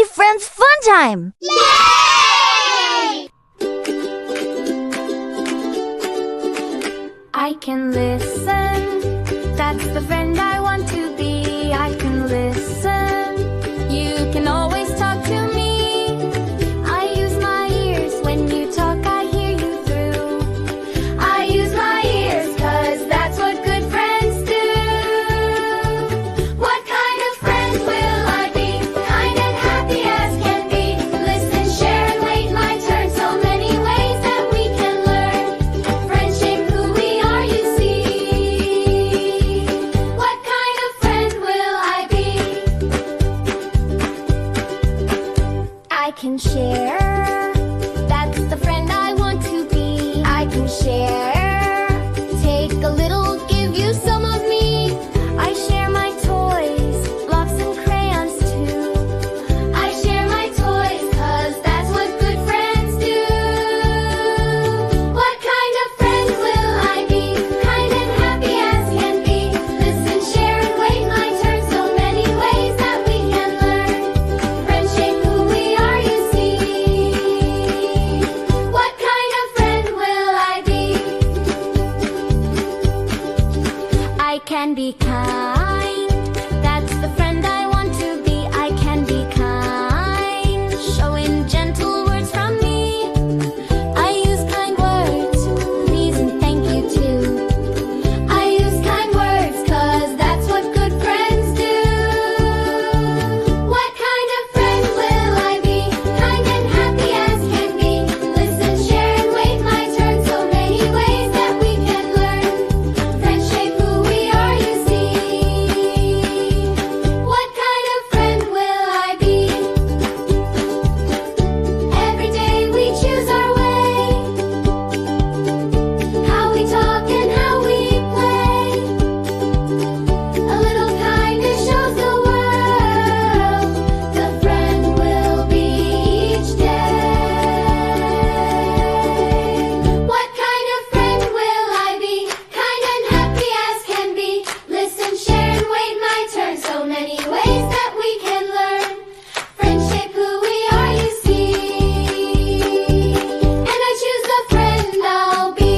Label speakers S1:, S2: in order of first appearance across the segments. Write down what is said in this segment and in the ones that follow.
S1: Fuzzy Friends FunTime!
S2: Yay!
S3: I can listen, that's the friend I want to be. I can listen, you can always talk to me. I use my ears, when you talk I hear you through. I use my ears, 'cause that's what good friends do. What kind of friend will I be? Kind and happy as can be. Listen, share, and wait my turn. So many ways that we can learn. Friendship, who we are, you see. What kind of friend will I be? I can share, that's the friend I want to be. I can share, take a little, give you some of me. I share my toys, blocks and crayons too. I share my toys, 'cause that's what good friends do. What kind of friend will I be? Kind and happy as can be. Listen, share, and wait my turn. So many ways that we can learn. Friendship, who we are, you see. What kind of friend will I be? I can be kind, that's the friend I want to be. I can be kind, showing gentle words from me. I use kind words, please and thank you too. I use kind words, 'cause that's what good friends do. What kind of friend will I be? Kind and happy as can be. Listen, share, and wait my turn. So many ways that we can learn. Friendship, who we are, you see. What kind of friend will I be? Every day we choose our way. How we talk and how we play. A little kindness shows the world. The friend will be each day. What kind of friend will I be? Kind and happy as can be. Listen, share, and wait my turn. So many ways that we can learn. Friendship, who we are, you see. And I choose the friend I'll be.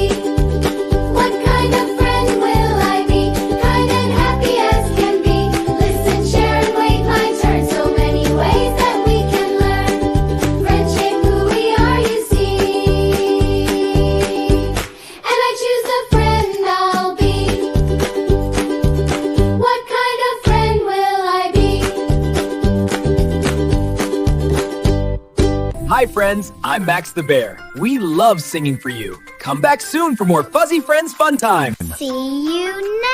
S3: What kind of friend will I be? Kind and happy as can be. Listen, share, and wait my turn. So many ways that we can learn. Friendship, who we are, you see. And I choose the friend I'll be. What kind of friend will I be?
S4: Hi friends, I'm Max the Bear. We love singing for you. Come back soon for more Fuzzy Friends Fun Time.
S1: See you next